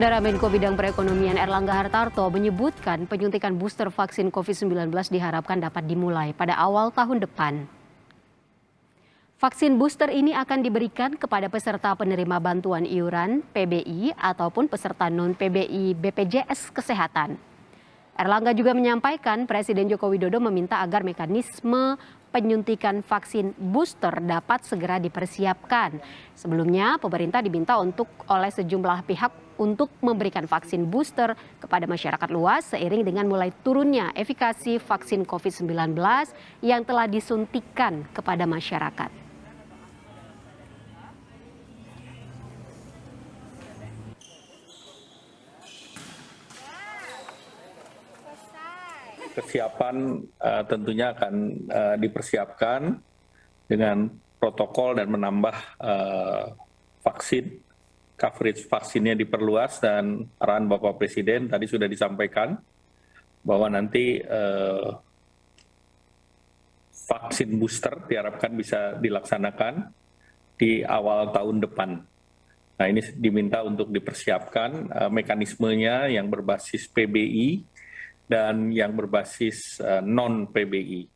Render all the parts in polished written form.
Saudara Menko Bidang Perekonomian Erlangga Hartarto menyebutkan penyuntikan booster vaksin COVID-19 diharapkan dapat dimulai pada awal tahun depan. Vaksin booster ini akan diberikan kepada peserta penerima bantuan iuran PBI ataupun peserta non-PBI BPJS Kesehatan. Erlangga juga menyampaikan Presiden Joko Widodo meminta agar mekanisme penyuntikan vaksin booster dapat segera dipersiapkan. Sebelumnya, pemerintah diminta oleh sejumlah pihak untuk memberikan vaksin booster kepada masyarakat luas seiring dengan mulai turunnya efikasi vaksin COVID-19 yang telah disuntikan kepada masyarakat. Kesiapan tentunya akan dipersiapkan dengan protokol dan menambah vaksin, coverage vaksinnya diperluas, dan arahan Bapak Presiden tadi sudah disampaikan bahwa nanti vaksin booster diharapkan bisa dilaksanakan di awal tahun depan. Nah, ini diminta untuk dipersiapkan mekanismenya yang berbasis PBI dan yang berbasis non-PBI.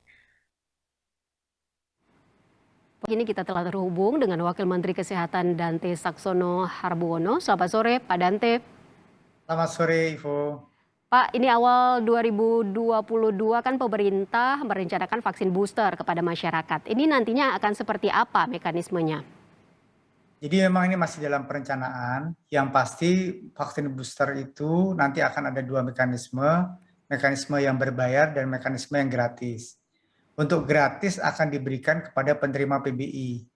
Kini kita telah terhubung dengan Wakil Menteri Kesehatan Dante Saxono Harbuono. Selamat sore, Pak Dante. Selamat sore, Ivo. Pak, ini awal 2022 kan pemerintah merencanakan vaksin booster kepada masyarakat. Ini nantinya akan seperti apa mekanismenya? Jadi memang ini masih dalam perencanaan. Yang pasti vaksin booster itu nanti akan ada dua mekanisme yang berbayar dan mekanisme yang gratis. Untuk gratis akan diberikan kepada penerima PBI.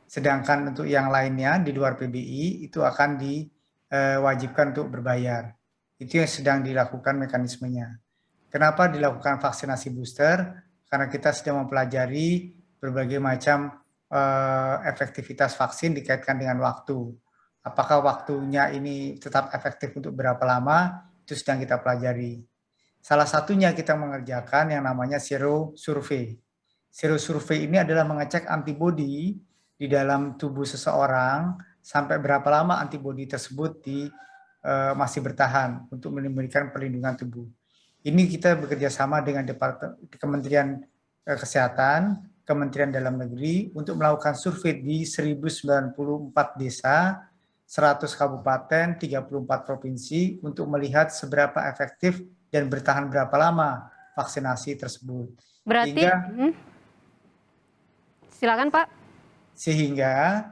Sedangkan untuk yang lainnya di luar PBI itu akan diwajibkan untuk berbayar. Itu yang sedang dilakukan mekanismenya. Kenapa dilakukan vaksinasi booster? Karena kita sedang mempelajari berbagai macam efektivitas vaksin dikaitkan dengan waktu. Apakah waktunya ini tetap efektif untuk berapa lama? Itu sedang kita pelajari. Salah satunya kita mengerjakan yang namanya serosurvey. Serosurvey ini adalah mengecek antibodi di dalam tubuh seseorang sampai berapa lama antibodi tersebut masih bertahan untuk memberikan perlindungan tubuh. Ini kita bekerja sama dengan Kementerian Kesehatan, Kementerian Dalam Negeri untuk melakukan survei di 1094 desa, 100 kabupaten, 34 provinsi untuk melihat seberapa efektif dan bertahan berapa lama vaksinasi tersebut. Berarti, silakan Pak. Sehingga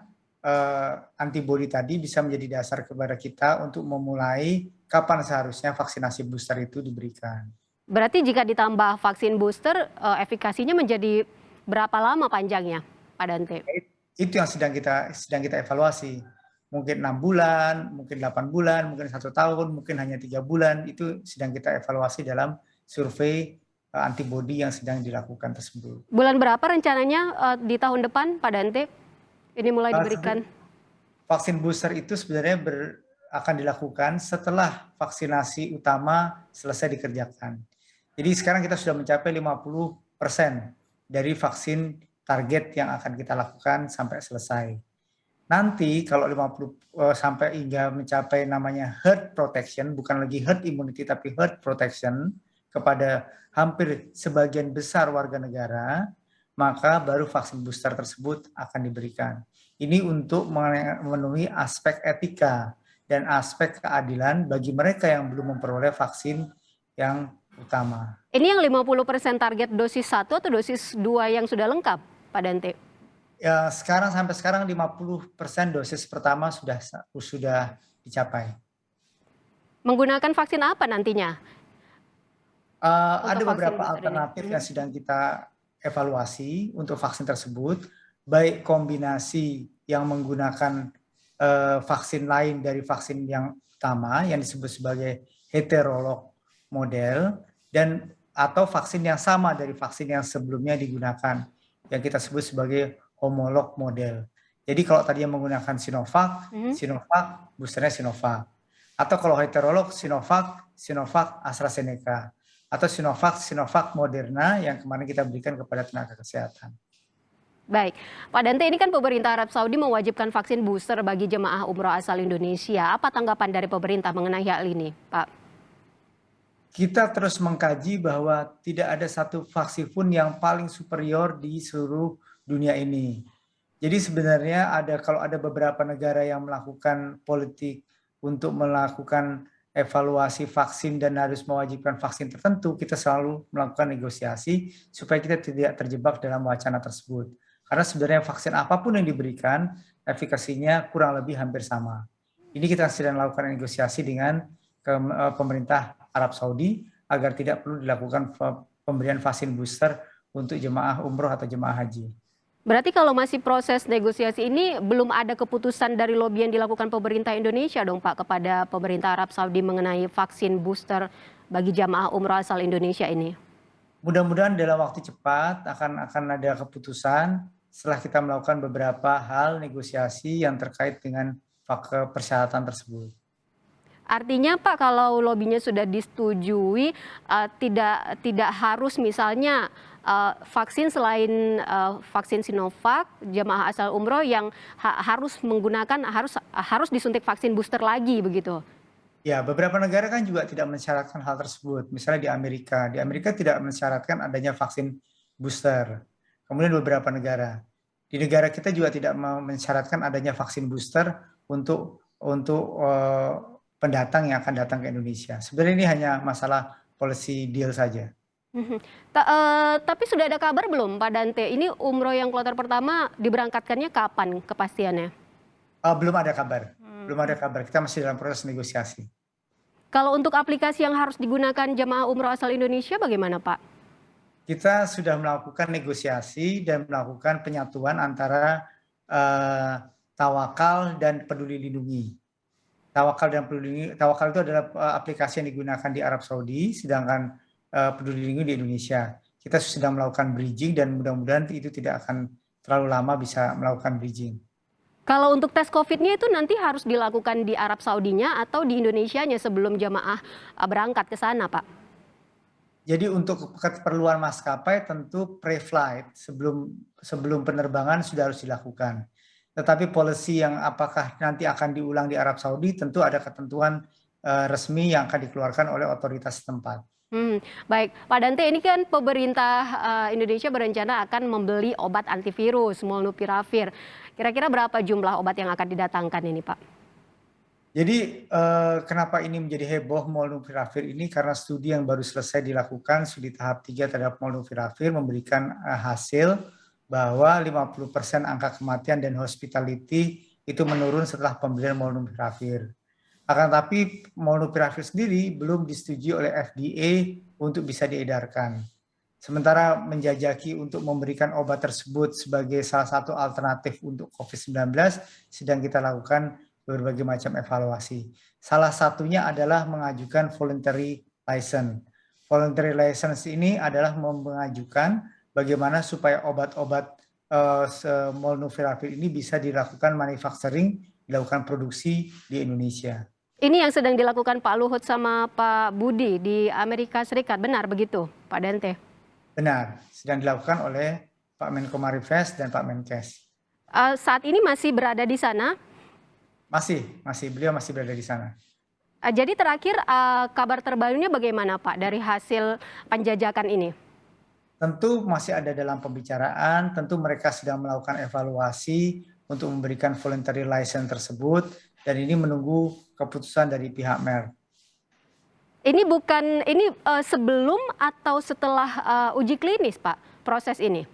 antibodi tadi bisa menjadi dasar kepada kita untuk memulai kapan seharusnya vaksinasi booster itu diberikan. Berarti jika ditambah vaksin booster, efikasinya menjadi berapa lama panjangnya, Pak Dante? Itu yang sedang kita evaluasi. Mungkin 6 bulan, mungkin 8 bulan, mungkin 1 tahun, mungkin hanya 3 bulan. Itu sedang kita evaluasi dalam survei antibodi yang sedang dilakukan tersebut. Bulan berapa rencananya di tahun depan, Pak Dante? Ini mulai diberikan? Vaksin booster itu sebenarnya akan dilakukan setelah vaksinasi utama selesai dikerjakan. Jadi sekarang kita sudah mencapai 50% dari vaksin target yang akan kita lakukan sampai selesai. Nanti kalau 50 sampai hingga mencapai namanya herd protection, bukan lagi herd immunity tapi herd protection kepada hampir sebagian besar warga negara, maka baru vaksin booster tersebut akan diberikan. Ini untuk memenuhi aspek etika dan aspek keadilan bagi mereka yang belum memperoleh vaksin yang utama. Ini yang 50% target dosis 1 atau dosis 2 yang sudah lengkap, Pak Dante? Ya, sampai sekarang 50% dosis pertama sudah dicapai. Menggunakan vaksin apa nantinya? Ada beberapa alternatif yang sedang kita evaluasi untuk vaksin tersebut, baik kombinasi yang menggunakan vaksin lain dari vaksin yang utama yang disebut sebagai heterolog model, dan atau vaksin yang sama dari vaksin yang sebelumnya digunakan yang kita sebut sebagai homolog model. Jadi kalau tadi yang menggunakan Sinovac, Sinovac boosternya Sinovac. Atau kalau heterolog Sinovac AstraZeneca. Atau Sinovac Moderna yang kemarin kita berikan kepada tenaga kesehatan. Baik, Pak Dante, ini kan pemerintah Arab Saudi mewajibkan vaksin booster bagi jemaah umroh asal Indonesia. Apa tanggapan dari pemerintah mengenai hal ini, Pak? Kita terus mengkaji bahwa tidak ada satu vaksin pun yang paling superior di seluruh dunia ini. Jadi sebenarnya kalau ada beberapa negara yang melakukan politik untuk melakukan evaluasi vaksin dan harus mewajibkan vaksin tertentu, kita selalu melakukan negosiasi supaya kita tidak terjebak dalam wacana tersebut. Karena sebenarnya vaksin apapun yang diberikan, efikasinya kurang lebih hampir sama. Ini kita sedang melakukan negosiasi dengan pemerintah Arab Saudi agar tidak perlu dilakukan pemberian vaksin booster untuk jemaah umroh atau jemaah haji. Berarti kalau masih proses negosiasi ini belum ada keputusan dari lobby yang dilakukan pemerintah Indonesia dong Pak kepada pemerintah Arab Saudi mengenai vaksin booster bagi jamaah umroh asal Indonesia ini? Mudah-mudahan dalam waktu cepat akan ada keputusan setelah kita melakukan beberapa hal negosiasi yang terkait dengan persyaratan tersebut. Artinya Pak, kalau lobbynya sudah disetujui, tidak harus misalnya vaksin selain vaksin Sinovac, jamaah asal umroh yang harus menggunakan harus disuntik vaksin booster lagi begitu. Ya, beberapa negara kan juga tidak mensyaratkan hal tersebut. Misalnya di Amerika tidak mensyaratkan adanya vaksin booster. Kemudian beberapa negara. Di negara kita juga tidak mensyaratkan adanya vaksin booster untuk pendatang yang akan datang ke Indonesia. Sebenarnya ini hanya masalah policy deal saja. Tapi sudah ada kabar belum Pak Dante? Ini umroh yang kloter pertama diberangkatkannya kapan kepastiannya? Belum ada kabar. Belum ada kabar. Kita masih dalam proses negosiasi. Kalau untuk aplikasi yang harus digunakan jamaah umroh asal Indonesia bagaimana Pak? Kita sudah melakukan negosiasi dan melakukan penyatuan antara Tawakal dan Peduli Lindungi. Tawakal itu adalah aplikasi yang digunakan di Arab Saudi, sedangkan Peduli Lindungi di Indonesia. Kita sedang melakukan bridging dan mudah-mudahan itu tidak akan terlalu lama bisa melakukan bridging. Kalau untuk tes COVID-nya itu nanti harus dilakukan di Arab Saudinya atau di Indonesianya sebelum jamaah berangkat ke sana, Pak? Jadi untuk keperluan maskapai tentu pre-flight sebelum penerbangan sudah harus dilakukan. Tetapi policy yang apakah nanti akan diulang di Arab Saudi tentu ada ketentuan resmi yang akan dikeluarkan oleh otoritas setempat. Baik, Pak Dante, ini kan pemerintah Indonesia berencana akan membeli obat antivirus Molnupiravir. Kira-kira berapa jumlah obat yang akan didatangkan ini, Pak? Jadi kenapa ini menjadi heboh Molnupiravir ini? Karena studi yang baru selesai dilakukan, studi tahap 3 terhadap Molnupiravir memberikan hasil bahwa 50% angka kematian dan hospitality itu menurun setelah pemberian Molnupiravir. Akan tapi Molnupiravir sendiri belum disetujui oleh FDA untuk bisa diedarkan. Sementara menjajaki untuk memberikan obat tersebut sebagai salah satu alternatif untuk COVID-19 sedang kita lakukan berbagai macam evaluasi. Salah satunya adalah mengajukan voluntary license. Voluntary license ini adalah mengajukan bagaimana supaya obat-obat Molnupiravir ini bisa dilakukan manufacturing, dilakukan produksi di Indonesia. Ini yang sedang dilakukan Pak Luhut sama Pak Budi di Amerika Serikat, benar begitu Pak Dante? Benar, sedang dilakukan oleh Pak Menko Marifest dan Pak Menkes. Saat ini masih berada di sana? Beliau masih berada di sana. Jadi terakhir kabar terbarunya bagaimana Pak dari hasil penjajakan ini? Tentu masih ada dalam pembicaraan, tentu mereka sedang melakukan evaluasi untuk memberikan voluntary license tersebut dan ini menunggu keputusan dari pihak Merck. Ini sebelum atau setelah uji klinis, Pak, proses ini?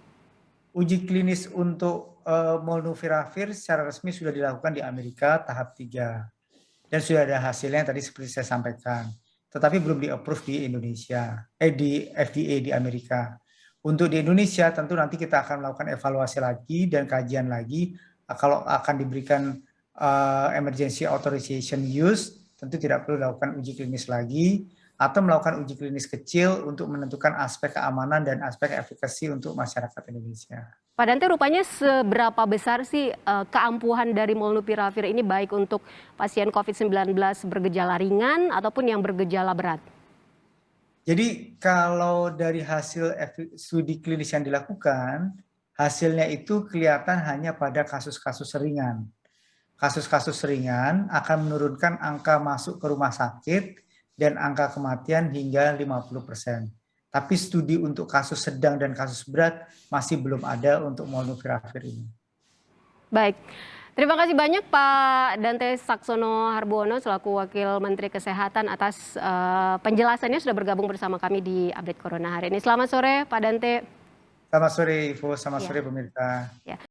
Uji klinis untuk Molnupiravir secara resmi sudah dilakukan di Amerika tahap 3. Dan sudah ada hasilnya tadi seperti saya sampaikan. Tetapi belum di-approve di Indonesia, di FDA di Amerika. Untuk di Indonesia tentu nanti kita akan melakukan evaluasi lagi dan kajian lagi. Kalau akan diberikan emergency authorization use, tentu tidak perlu dilakukan uji klinis lagi, atau melakukan uji klinis kecil untuk menentukan aspek keamanan dan aspek efikasi untuk masyarakat Indonesia. Pak Dante, rupanya seberapa besar sih keampuhan dari Molnupiravir ini baik untuk pasien COVID-19 bergejala ringan ataupun yang bergejala berat? Jadi kalau dari hasil studi klinis yang dilakukan, hasilnya itu kelihatan hanya pada kasus-kasus ringan. Kasus-kasus ringan akan menurunkan angka masuk ke rumah sakit dan angka kematian hingga 50%. Tapi studi untuk kasus sedang dan kasus berat masih belum ada untuk molnupiravir ini. Baik, terima kasih banyak Pak Dante Saxono Harbuono selaku Wakil Menteri Kesehatan atas penjelasannya sudah bergabung bersama kami di Update Corona hari ini. Selamat sore Pak Dante. Selamat sore Ivo, selamat Ya. sore pemirsa. Ya.